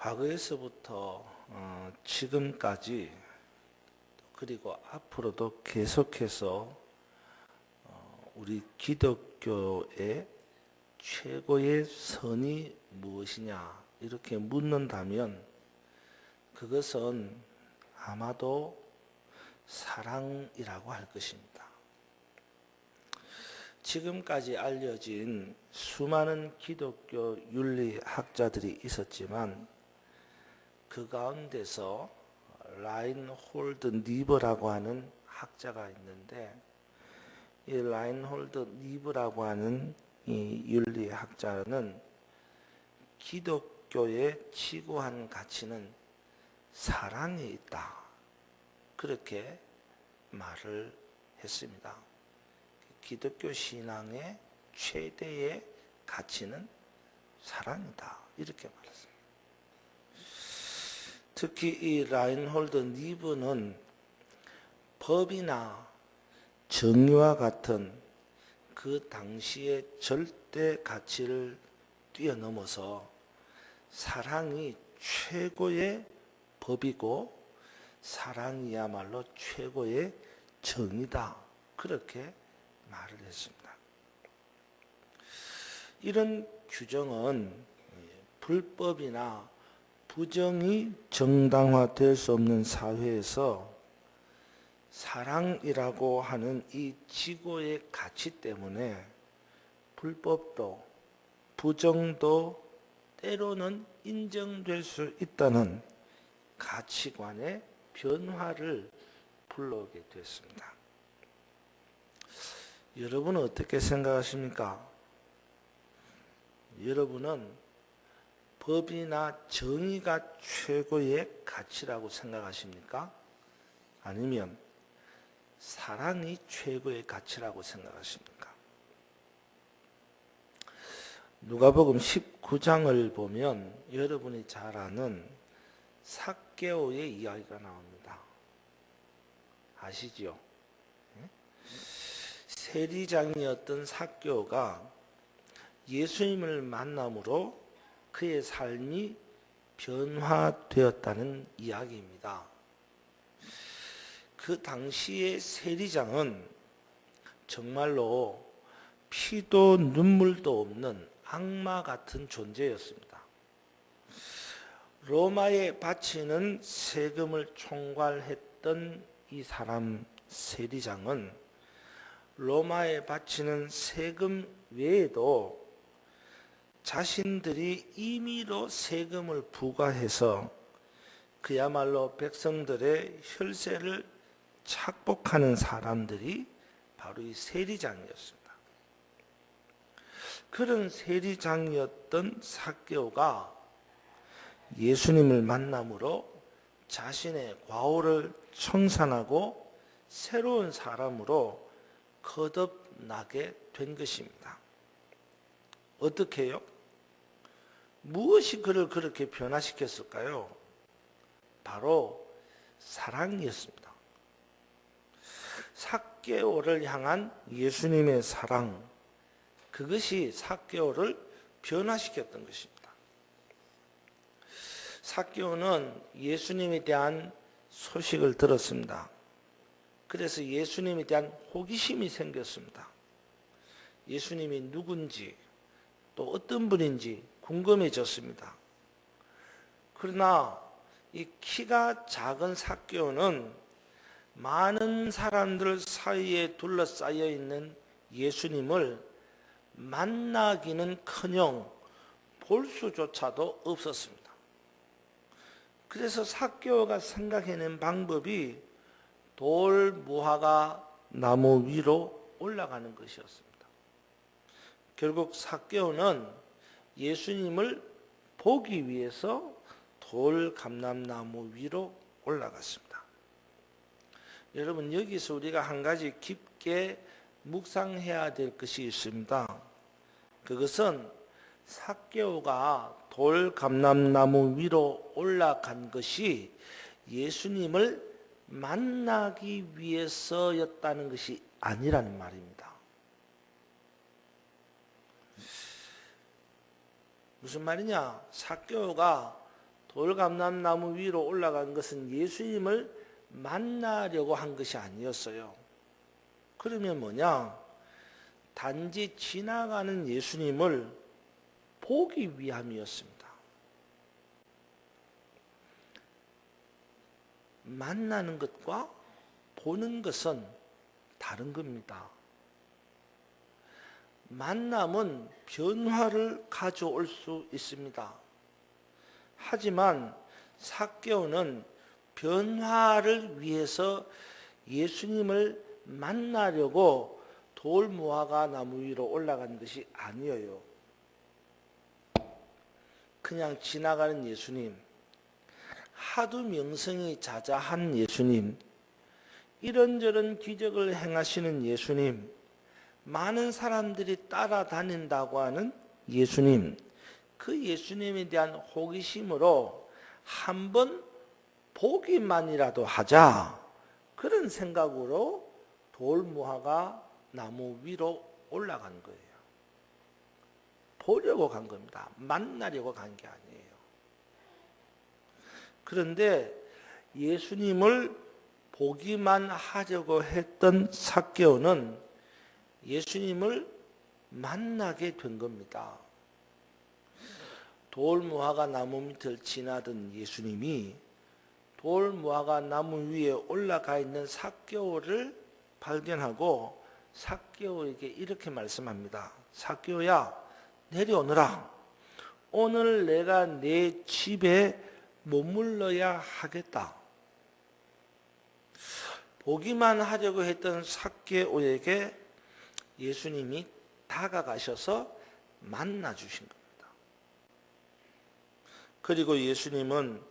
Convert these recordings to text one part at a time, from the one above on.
과거에서부터 지금까지 그리고 앞으로도 계속해서 우리 기독교의 최고의 선이 무엇이냐 이렇게 묻는다면 그것은 아마도 사랑이라고 할 것입니다. 지금까지 알려진 수많은 기독교 윤리학자들이 있었지만 그 가운데서 라인홀드 니브라고 하는 학자가 있는데 이 라인홀드 니브라고 하는 이 윤리학자는 기독교의 지고한 가치는 사랑에 있다. 그렇게 말을 했습니다. 기독교 신앙의 최대의 가치는 사랑이다. 이렇게 말했습니다. 특히 이 라인홀드 니브는 법이나 정의와 같은 그 당시의 절대 가치를 뛰어넘어서 사랑이 최고의 법이고 사랑이야말로 최고의 정의다. 그렇게 말을 했습니다. 이런 규정은 불법이나 부정이 정당화될 수 없는 사회에서 사랑이라고 하는 이 지고의 가치 때문에 불법도 부정도 때로는 인정될 수 있다는 가치관의 변화를 불러오게 됐습니다. 여러분은 어떻게 생각하십니까? 여러분은 법이나 정의가 최고의 가치라고 생각하십니까? 아니면 사랑이 최고의 가치라고 생각하십니까? 누가복음 19장을 보면 여러분이 잘 아는 삭개오의 이야기가 나옵니다. 아시지요? 세리장이었던 삭개오가 예수님을 만남으로 그의 삶이 변화되었다는 이야기입니다. 그 당시의 세리장은 정말로 피도 눈물도 없는 악마 같은 존재였습니다. 로마에 바치는 세금을 총괄했던 이 사람 세리장은 로마에 바치는 세금 외에도 자신들이 임의로 세금을 부과해서 그야말로 백성들의 혈세를 착복하는 사람들이 바로 이 세리장이었습니다. 그런 세리장이었던 삭개오가 예수님을 만남으로 자신의 과오를 청산하고 새로운 사람으로 거듭나게 된 것입니다. 어떻게 해요? 무엇이 그를 그렇게 변화시켰을까요? 바로 사랑이었습니다. 삭개오를 향한 예수님의 사랑, 그것이 삭개오를 변화시켰던 것입니다. 삭개오는 예수님에 대한 소식을 들었습니다. 그래서 예수님에 대한 호기심이 생겼습니다. 예수님이 누군지 또 어떤 분인지 궁금해졌습니다. 그러나 이 키가 작은 삭개오는 많은 사람들 사이에 둘러싸여 있는 예수님을 만나기는커녕 볼 수조차도 없었습니다. 그래서 삭개오가 생각해낸 방법이 돌 무화과 나무 위로 올라가는 것이었습니다. 결국 삭개오는 예수님을 보기 위해서 돌 감람나무 위로 올라갔습니다. 여러분, 여기서 우리가 한 가지 깊게 묵상해야 될 것이 있습니다. 그것은 삭개오가 돌 감람나무 위로 올라간 것이 예수님을 만나기 위해서였다는 것이 아니라는 말입니다. 무슨 말이냐? 삭개오가 돌감람나무 위로 올라간 것은 예수님을 만나려고 한 것이 아니었어요. 그러면 뭐냐? 단지 지나가는 예수님을 보기 위함이었습니다. 만나는 것과 보는 것은 다른 겁니다. 만남은 변화를 가져올 수 있습니다. 하지만 삭개오는 변화를 위해서 예수님을 만나려고 돌무화과 나무 위로 올라간 것이 아니에요. 그냥 지나가는 예수님, 하도 명성이 자자한 예수님, 이런저런 기적을 행하시는 예수님, 많은 사람들이 따라다닌다고 하는 예수님, 그 예수님에 대한 호기심으로 한번 보기만이라도 하자, 그런 생각으로 돌무화과 나무 위로 올라간 거예요. 보려고 간 겁니다. 만나려고 간 게 아니에요. 그런데 예수님을 보기만 하려고 했던 삭개오는 예수님을 만나게 된 겁니다. 돌무화과 나무 밑을 지나던 예수님이 돌무화과 나무 위에 올라가 있는 삭개오를 발견하고 삭개오에게 이렇게 말씀합니다. 삭개오야, 내려오너라. 오늘 내가 내 집에 머물러야 하겠다. 보기만 하려고 했던 삭개오에게 예수님이 다가가셔서 만나 주신 겁니다. 그리고 예수님은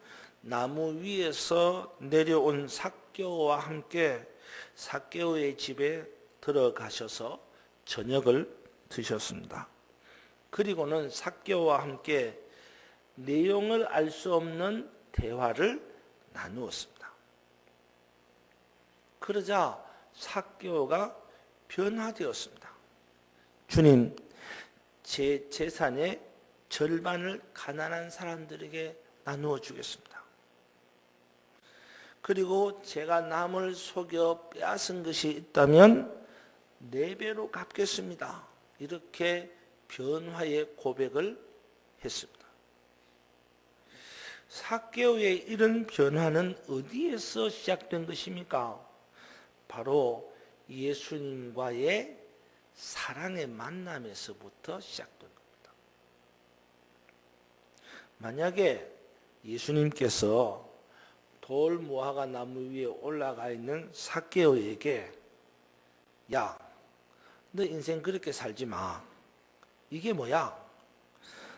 나무 위에서 내려온 삭개오와 함께 삭개오의 집에 들어가셔서 저녁을 드셨습니다. 그리고는 삭개오와 함께 내용을 알 수 없는 대화를 나누었습니다. 그러자 삭개오가 변화되었습니다. 주님, 제 재산의 절반을 가난한 사람들에게 나누어 주겠습니다. 그리고 제가 남을 속여 빼앗은 것이 있다면 4배로 갚겠습니다. 이렇게 변화의 고백을 했습니다. 삭개오의 이런 변화는 어디에서 시작된 것입니까? 바로 예수님과의 사랑의 만남에서부터 시작된 겁니다. 만약에 예수님께서 돌무화과 나무 위에 올라가 있는 삭개오에게 야, 너 인생 그렇게 살지 마. 이게 뭐야?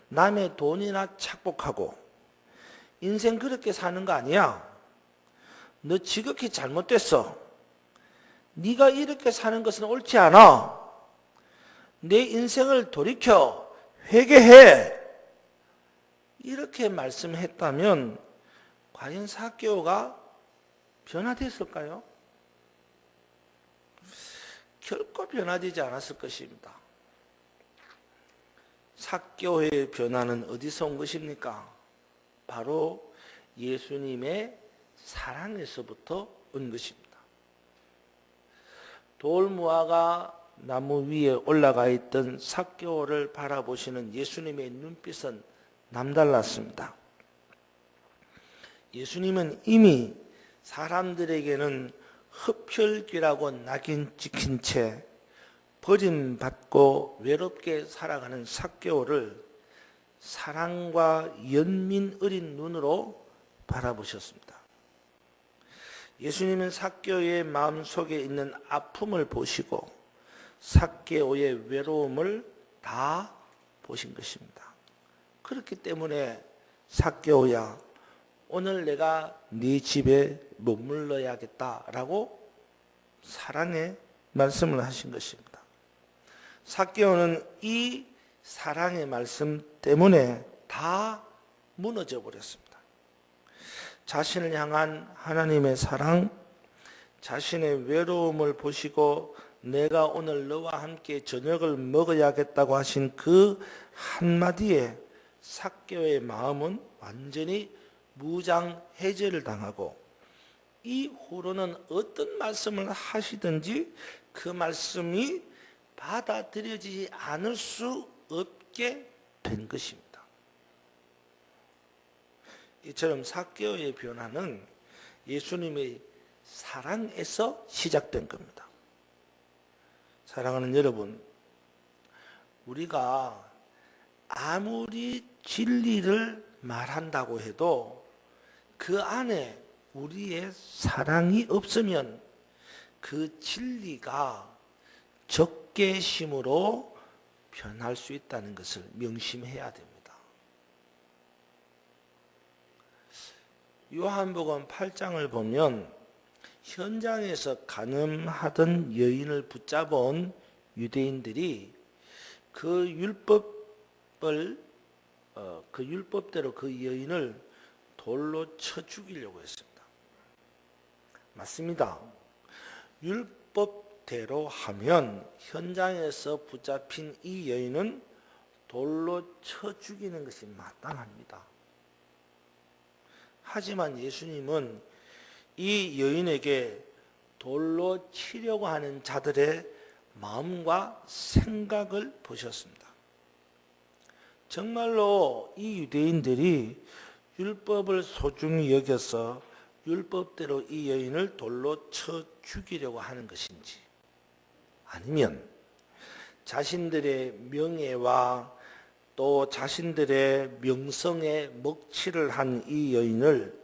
남의 돈이나 착복하고 인생 그렇게 사는 거 아니야. 너 지극히 잘못됐어. 네가 이렇게 사는 것은 옳지 않아. 내 인생을 돌이켜 회개해. 이렇게 말씀했다면 과연 삭개오가 변화됐을까요? 결코 변화되지 않았을 것입니다. 삭개오의 변화는 어디서 온 것입니까? 바로 예수님의 사랑에서부터 온 것입니다. 돌무화과 나무 위에 올라가 있던 삭개오를 바라보시는 예수님의 눈빛은 남달랐습니다. 예수님은 이미 사람들에게는 흡혈귀라고 낙인 찍힌 채 버림받고 외롭게 살아가는 삭개오를 사랑과 연민 어린 눈으로 바라보셨습니다. 예수님은 삭개오의 마음속에 있는 아픔을 보시고 삭개오의 외로움을 다 보신 것입니다. 그렇기 때문에 삭개오야, 오늘 내가 네 집에 머물러야겠다라고 사랑의 말씀을 하신 것입니다. 삭개오는 이 사랑의 말씀 때문에 다 무너져 버렸습니다. 자신을 향한 하나님의 사랑, 자신의 외로움을 보시고 내가 오늘 너와 함께 저녁을 먹어야겠다고 하신 그 한마디에 삭개오의 마음은 완전히 무장 해제를 당하고 이후로는 어떤 말씀을 하시든지 그 말씀이 받아들여지지 않을 수 없게 된 것입니다. 이처럼 삭개오의 변화는 예수님의 사랑에서 시작된 겁니다. 사랑하는 여러분, 우리가 아무리 진리를 말한다고 해도 그 안에 우리의 사랑이 없으면 그 진리가 적개심으로 변할 수 있다는 것을 명심해야 됩니다. 요한복음 8장을 보면 현장에서 간음하던 여인을 붙잡은 유대인들이 그 율법대로 그 여인을 돌로 쳐 죽이려고 했습니다. 맞습니다. 율법대로 하면 현장에서 붙잡힌 이 여인은 돌로 쳐 죽이는 것이 마땅합니다. 하지만 예수님은 이 여인에게 돌로 치려고 하는 자들의 마음과 생각을 보셨습니다. 정말로 이 유대인들이 율법을 소중히 여겨서 율법대로 이 여인을 돌로 쳐 죽이려고 하는 것인지, 아니면 자신들의 명예와 또 자신들의 명성에 먹칠을 한 이 여인을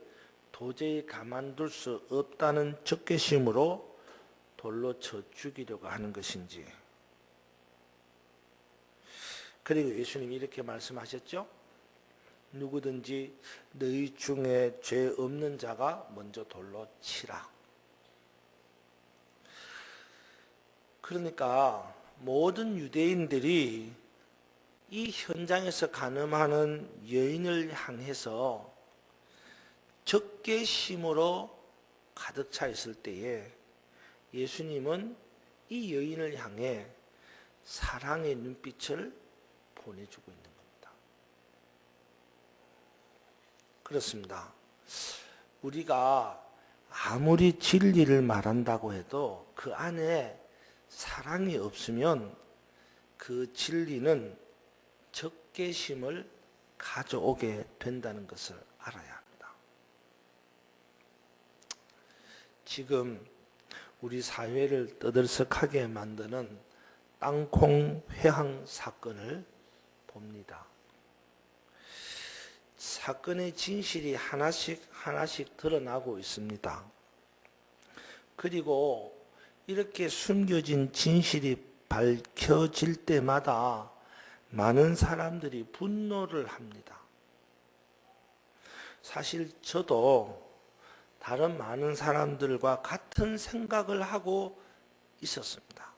도저히 가만둘 수 없다는 적개심으로 돌로 쳐 죽이려고 하는 것인지. 그리고 예수님이 이렇게 말씀하셨죠. 누구든지 너희 중에 죄 없는 자가 먼저 돌로 치라. 그러니까 모든 유대인들이 이 현장에서 간음하는 여인을 향해서 적개심으로 가득 차 있을 때에 예수님은 이 여인을 향해 사랑의 눈빛을 보내주고 있는 겁니다. 그렇습니다. 우리가 아무리 진리를 말한다고 해도 그 안에 사랑이 없으면 그 진리는 적개심을 가져오게 된다는 것을 알아야 합니다. 지금 우리 사회를 떠들썩하게 만드는 땅콩 회항 사건을 봅니다. 사건의 진실이 하나씩 드러나고 있습니다. 그리고 이렇게 숨겨진 진실이 밝혀질 때마다 많은 사람들이 분노를 합니다. 사실 저도 다른 많은 사람들과 같은 생각을 하고 있었습니다.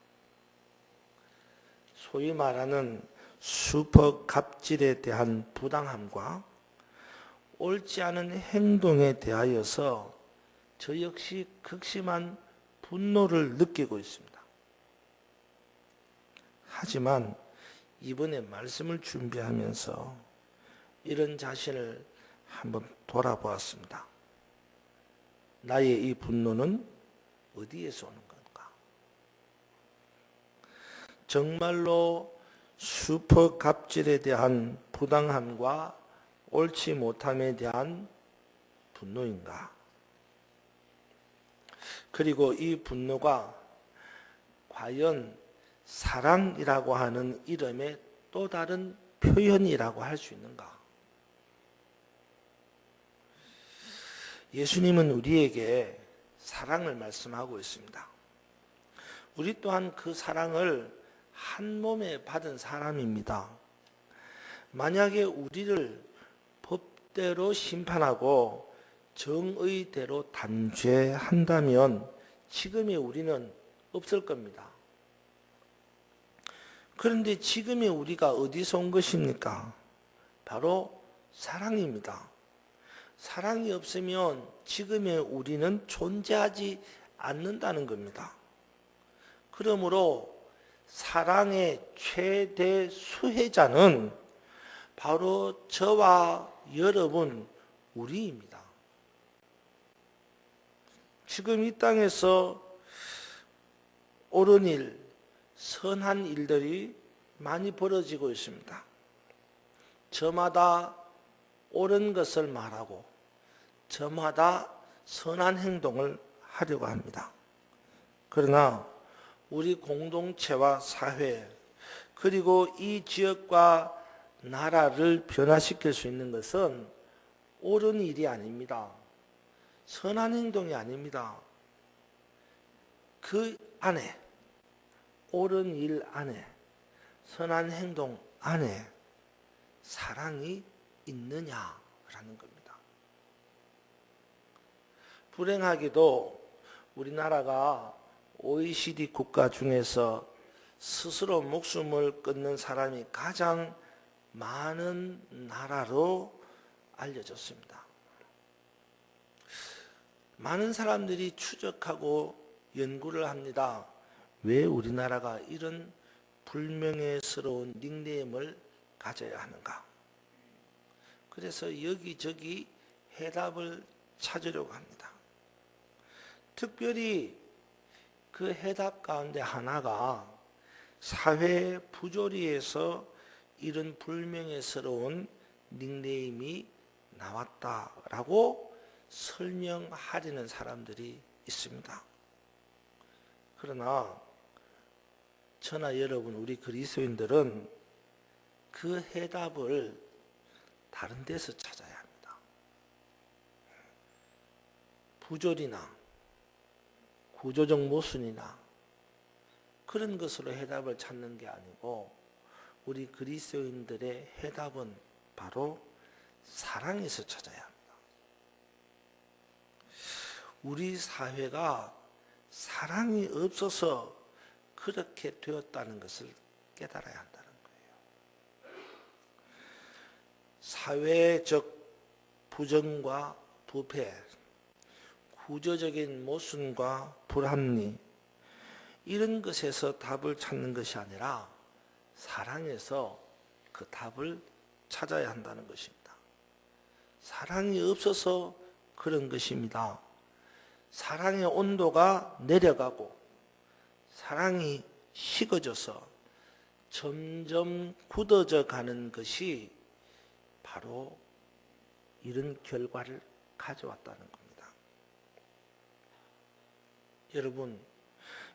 소위 말하는 슈퍼 갑질에 대한 부당함과 옳지 않은 행동에 대하여서 저 역시 극심한 분노를 느끼고 있습니다. 하지만 이번에 말씀을 준비하면서 이런 자신을 한번 돌아보았습니다. 나의 이 분노는 어디에서 오는 건가? 정말로 슈퍼 갑질에 대한 부당함과 옳지 못함에 대한 분노인가? 그리고 이 분노가 과연 사랑이라고 하는 이름의 또 다른 표현이라고 할 수 있는가? 예수님은 우리에게 사랑을 말씀하고 있습니다. 우리 또한 그 사랑을 한 몸에 받은 사람입니다. 만약에 우리를 법대로 심판하고 정의대로 단죄한다면 지금의 우리는 없을 겁니다. 그런데 지금의 우리가 어디서 온 것입니까? 바로 사랑입니다. 사랑이 없으면 지금의 우리는 존재하지 않는다는 겁니다. 그러므로 사랑의 최대 수혜자는 바로 저와 여러분 우리입니다. 지금 이 땅에서 옳은 일, 선한 일들이 많이 벌어지고 있습니다. 저마다 옳은 것을 말하고 저마다 선한 행동을 하려고 합니다. 그러나 우리 공동체와 사회 그리고 이 지역과 나라를 변화시킬 수 있는 것은 옳은 일이 아닙니다. 선한 행동이 아닙니다. 그 안에, 옳은 일 안에, 선한 행동 안에 사랑이 있느냐라는 겁니다. 불행하게도 우리나라가 OECD 국가 중에서 스스로 목숨을 끊는 사람이 가장 많은 나라로 알려졌습니다. 많은 사람들이 추적하고 연구를 합니다. 왜 우리나라가 이런 불명예스러운 닉네임을 가져야 하는가? 그래서 여기저기 해답을 찾으려고 합니다. 특별히 그 해답 가운데 하나가 사회 부조리에서 이런 불명예스러운 닉네임이 나왔다라고 설명하려는 사람들이 있습니다. 그러나 저나 여러분 우리 그리스도인들은 그 해답을 다른 데서 찾아야 합니다. 부조리나 구조적 모순이나 그런 것으로 해답을 찾는 게 아니고 우리 그리스도인들의 해답은 바로 사랑에서 찾아야 합니다. 우리 사회가 사랑이 없어서 그렇게 되었다는 것을 깨달아야 한다는 거예요. 사회적 부정과 부패, 구조적인 모순과 불합리 이런 것에서 답을 찾는 것이 아니라 사랑에서 그 답을 찾아야 한다는 것입니다. 사랑이 없어서 그런 것입니다. 사랑의 온도가 내려가고 사랑이 식어져서 점점 굳어져 가는 것이 바로 이런 결과를 가져왔다는 겁니다. 여러분,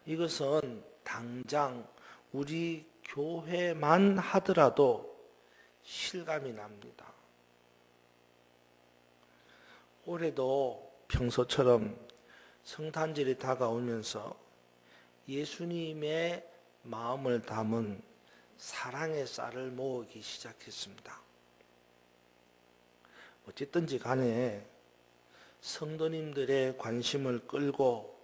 이것은 당장 우리 교회만 하더라도 실감이 납니다. 올해도 평소처럼 성탄절이 다가오면서 예수님의 마음을 담은 사랑의 쌀을 모으기 시작했습니다. 어쨌든지 간에 성도님들의 관심을 끌고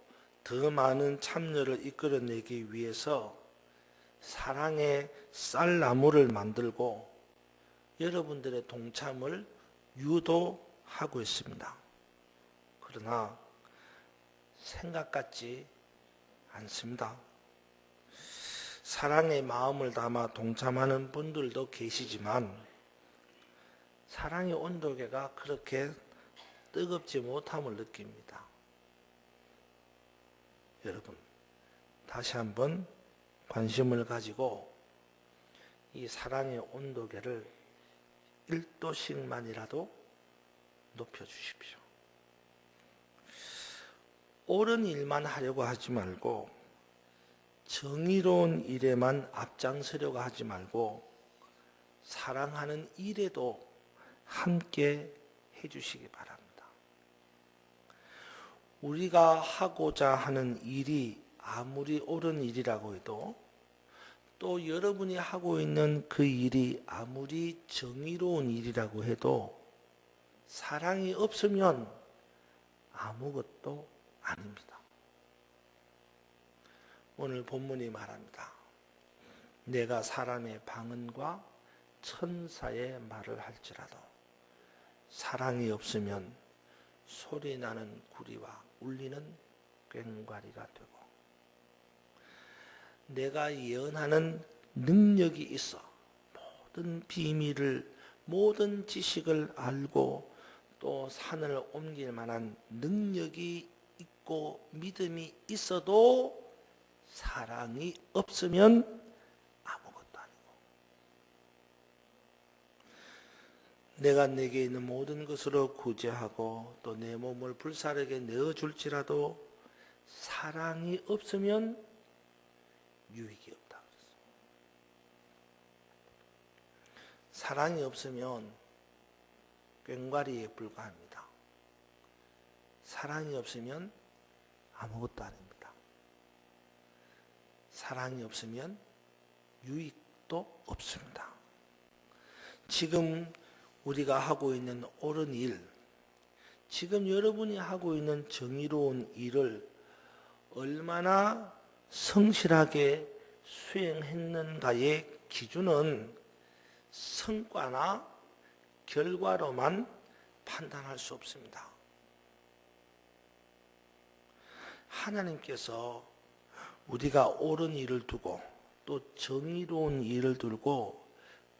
더 많은 참여를 이끌어내기 위해서 사랑의 쌀나무를 만들고 여러분들의 동참을 유도하고 있습니다. 그러나 생각 같지 않습니다. 사랑의 마음을 담아 동참하는 분들도 계시지만 사랑의 온도계가 그렇게 뜨겁지 못함을 느낍니다. 여러분, 다시 한번 관심을 가지고 이 사랑의 온도계를 1도씩만이라도 높여주십시오. 옳은 일만 하려고 하지 말고 정의로운 일에만 앞장서려고 하지 말고 사랑하는 일에도 함께 해주시기 바랍니다. 우리가 하고자 하는 일이 아무리 옳은 일이라고 해도 또 여러분이 하고 있는 그 일이 아무리 정의로운 일이라고 해도 사랑이 없으면 아무것도 아닙니다. 오늘 본문이 말합니다. 내가 사람의 방언과 천사의 말을 할지라도 사랑이 없으면 소리나는 구리와 울리는 꽹과리가 되고 내가 예언하는 능력이 있어 모든 비밀을 모든 지식을 알고 또 산을 옮길 만한 능력이 있고 믿음이 있어도 사랑이 없으면 아무것도 아니고, 내가 내게 있는 모든 것으로 구제하고 또 내 몸을 불사르게 내어줄지라도 사랑이 없으면 유익이 없다. 사랑이 없으면 꽹과리에 불과합니다. 사랑이 없으면 아무것도 아닙니다. 사랑이 없으면 유익도 없습니다. 지금 우리가 하고 있는 옳은 일, 지금 여러분이 하고 있는 정의로운 일을 얼마나 성실하게 수행했는가의 기준은 성과나 결과로만 판단할 수 없습니다. 하나님께서 우리가 옳은 일을 두고 또 정의로운 일을 두고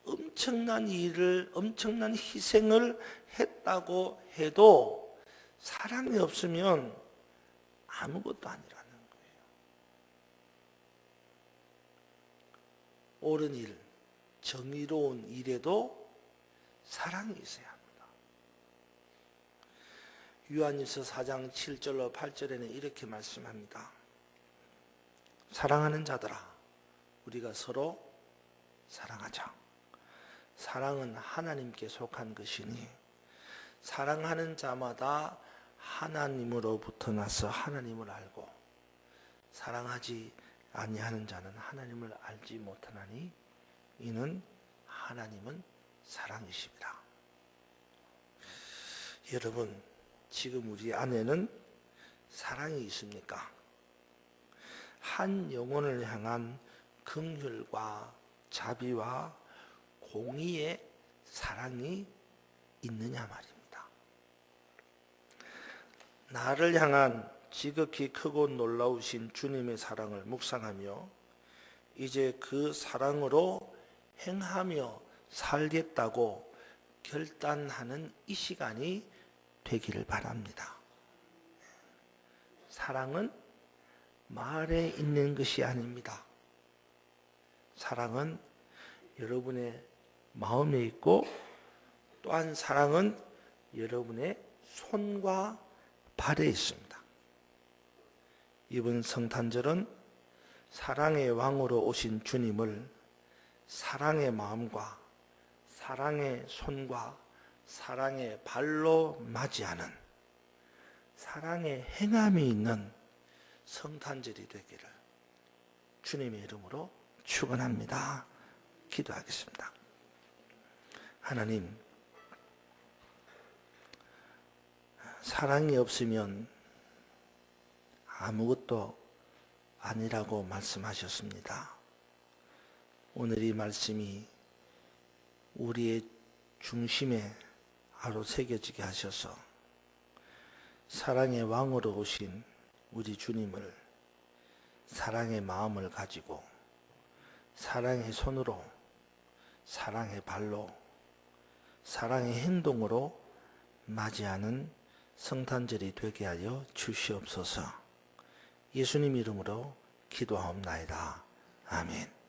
엄청난 일을, 엄청난 희생을 했다고 해도 사랑이 없으면 아무것도 아니라는 거예요. 옳은 일, 정의로운 일에도 사랑이 있어야 합니다. 요한일서 4장 7절로 8절에는 이렇게 말씀합니다. 사랑하는 자들아, 우리가 서로 사랑하자. 사랑은 하나님께 속한 것이니 사랑하는 자마다 하나님으로부터 나서 하나님을 알고 사랑하지 아니하는 자는 하나님을 알지 못하나니 이는 하나님은 사랑이십니다. 여러분, 지금 우리 안에는 사랑이 있습니까? 한 영혼을 향한 긍휼과 자비와 공의의 사랑이 있느냐 말입니다. 나를 향한 지극히 크고 놀라우신 주님의 사랑을 묵상하며 이제 그 사랑으로 행하며 살겠다고 결단하는 이 시간이 되기를 바랍니다. 사랑은 말에 있는 것이 아닙니다. 사랑은 여러분의 마음에 있고 또한 사랑은 여러분의 손과 발에 있습니다. 이번 성탄절은 사랑의 왕으로 오신 주님을 사랑의 마음과 사랑의 손과 사랑의 발로 맞이하는 사랑의 행함이 있는 성탄절이 되기를 주님의 이름으로 축원합니다. 기도하겠습니다. 하나님, 사랑이 없으면 아무것도 아니라고 말씀하셨습니다. 오늘 이 말씀이 우리의 중심에 바로 새겨지게 하셔서 사랑의 왕으로 오신 우리 주님을 사랑의 마음을 가지고 사랑의 손으로, 사랑의 발로, 사랑의 행동으로 맞이하는 성탄절이 되게 하여 주시옵소서. 예수님 이름으로 기도하옵나이다. 아멘.